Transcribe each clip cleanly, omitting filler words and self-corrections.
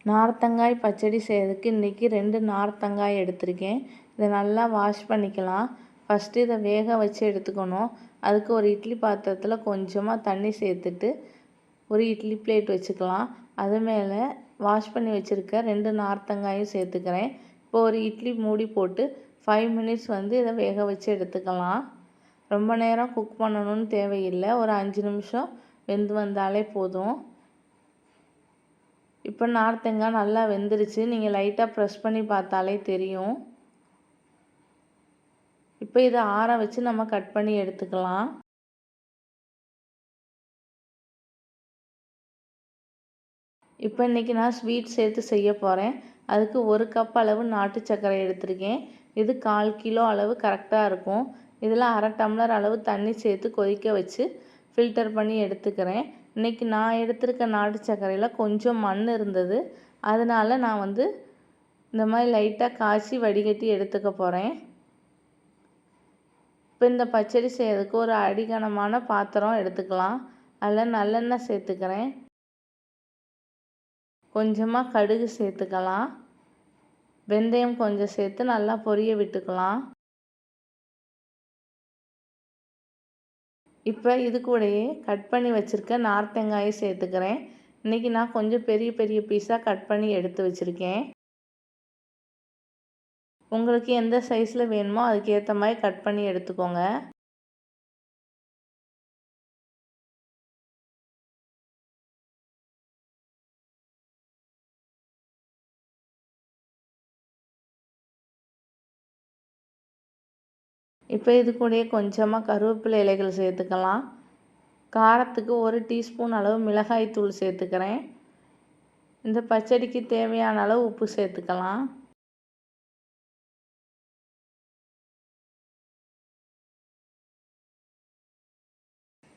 நார்த்தங்காய் பச்சடி செய்கிறதுக்கு இன்றைக்கி 2 நார்த்தங்காய் எடுத்திருக்கேன். இதை நல்லா வாஷ் பண்ணிக்கலாம். ஃபஸ்ட்டு இதை வேக வச்சு எடுத்துக்கணும். அதுக்கு ஒரு இட்லி பாத்திரத்தில் கொஞ்சமாக தண்ணி சேர்த்துட்டு ஒரு இட்லி பிளேட் வச்சுக்கலாம். அது மேலே வாஷ் பண்ணி வச்சுருக்க 2 நார்த்தங்காயும் சேர்த்துக்கிறேன். இப்போ ஒரு இட்லி மூடி போட்டு 5 மினிட்ஸ் இதை வேக வச்சு எடுத்துக்கலாம். ரொம்ப நேரம் குக் பண்ணணும்னு தேவையில்லை. ஒரு 5 நிமிஷம் வெந்து வந்தாலே போதும். இப்போ நார்த்தங்காய் நல்லா வெந்துருச்சு. நீங்கள் லைட்டாக ப்ரெஸ் பண்ணி பார்த்தாலே தெரியும். இப்போ இதை ஆற வச்சு நம்ம கட் பண்ணி எடுத்துக்கலாம். இப்போ இன்றைக்கி நான் ஸ்வீட் சேர்த்து செய்ய போகிறேன். அதுக்கு 1 கப் அளவு நாட்டு சர்க்கரை எடுத்திருக்கேன். இது 1/4 கிலோ அளவு கரெக்டாக இருக்கும். இதில் 1/2 டம்ளர் அளவு தண்ணி சேர்த்து கொதிக்க வச்சு ஃபில்டர் பண்ணி எடுத்துக்கிறேன். இன்றைக்கி நான் எடுத்திருக்க நாட்டு சர்க்கரையில் கொஞ்சம் மண் இருந்தது. அதனால் நான் இந்த மாதிரி லைட்டாக காய்ச்சி வடிகட்டி எடுத்துக்க போகிறேன். இப்போ இந்த பச்சடி செய்கிறதுக்கு ஒரு அடிகனமான பாத்திரம் எடுத்துக்கலாம். அதில் நல்லெண்ணெய் சேர்த்துக்கிறேன். கொஞ்சமாக கடுகு சேர்த்துக்கலாம். வெந்தயம் கொஞ்சம் சேர்த்து நல்லா பொரிய விட்டுக்கலாம். இப்போ இது கூடயே கட் பண்ணி வச்சுருக்க நார்த்தங்காயை சேர்த்துக்கிறேன். இன்றைக்கி நான் கொஞ்சம் பெரிய பெரிய பீஸாக கட் பண்ணி எடுத்து வச்சுருக்கேன். உங்களுக்கு எந்த சைஸில் வேணுமோ அதுக்கு ஏற்ற மாதிரி கட் பண்ணி எடுத்துக்கோங்க. இப்போ இது கூடயே கொஞ்சமாக கருவேப்பிலை இலைகள் சேர்த்துக்கலாம். காரத்துக்கு 1 டீஸ்பூன் அளவு மிளகாய் தூள் சேர்த்துக்கிறேன். இந்த பச்சடிக்கு தேவையான அளவு உப்பு சேர்த்துக்கலாம்.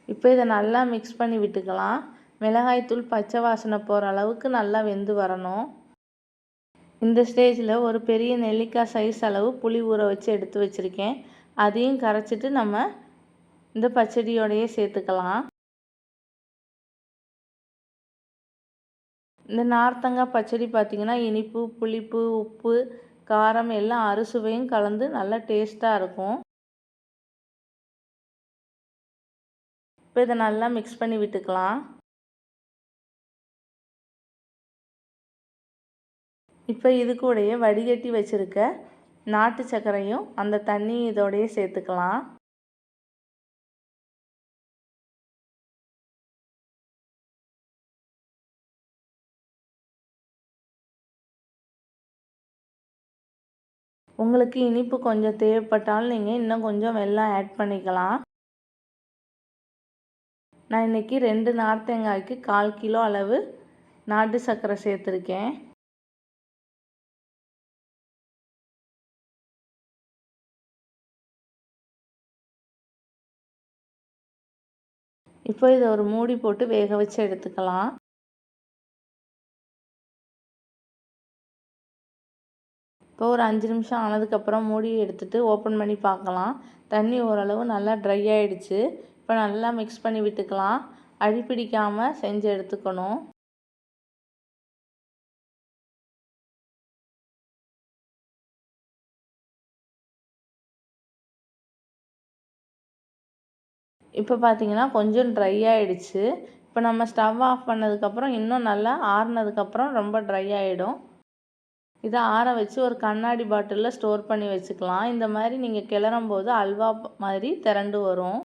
இப்போ இதை நல்லா மிக்ஸ் பண்ணி விட்டுக்கலாம். மிளகாய் தூள் பச்சை வாசனை போகிற அளவுக்கு நல்லா வெந்து வரணும். இந்த ஸ்டேஜில் ஒரு பெரிய நெல்லிக்காய் சைஸ் அளவு புளி ஊற வச்சு எடுத்து வச்சுருக்கேன். அதையும் கரைச்சிட்டு நம்ம இந்த பச்சடியோடையே சேர்த்துக்கலாம். இந்த நார்த்தங்காய் பச்சடி பார்த்திங்கன்னா இனிப்பு, புளிப்பு, உப்பு, காரம் எல்லாம் அறுசுவையும் கலந்து நல்லா டேஸ்ட்டாக இருக்கும். இப்போ இதை நல்லா மிக்ஸ் பண்ணி விட்டுக்கலாம். இப்போ இது கூடயே வடிகட்டி வச்சுருக்க நாட்டு சர்க்கரையும் அந்த தண்ணி இதோடையே சேர்த்துக்கலாம். உங்களுக்கு இனிப்பு கொஞ்சம் தேவைப்பட்டாலும் நீங்கள் இன்னும் கொஞ்சம் வெல்லம் ஆட் பண்ணிக்கலாம். நான் இன்றைக்கி 2 நார்த்தங்காய்க்கு 1/4 கிலோ அளவு நாட்டு சர்க்கரை சேர்த்துருக்கேன். இப்போ இதை ஒரு மூடி போட்டு வேக வச்சு எடுத்துக்கலாம். இப்போ ஒரு 5 நிமிஷம் ஆனதுக்கப்புறம் மூடி எடுத்துகிட்டு ஓப்பன் பண்ணி பார்க்கலாம். தண்ணி ஓரளவு நல்லா ட்ரை ஆகிடுச்சு. இப்போ நல்லா மிக்ஸ் பண்ணி விட்டுக்கலாம். அடிப்பிடிக்காமல் செஞ்சு எடுத்துக்கணும். இப்போ பார்த்திங்கன்னா கொஞ்சம் ட்ரை ஆகிடுச்சு. இப்போ நம்ம ஸ்டவ் ஆஃப் பண்ணதுக்கப்புறம் இன்னும் நல்லா ஆறுனதுக்கப்புறம் ரொம்ப ட்ரை ஆகிடும். இதை ஆற வச்சு ஒரு கண்ணாடி பாட்டிலில் ஸ்டோர் பண்ணி வச்சுக்கலாம். இந்த மாதிரி நீங்கள் கிளறும்போது அல்வா மாதிரி திரண்டு வரும்.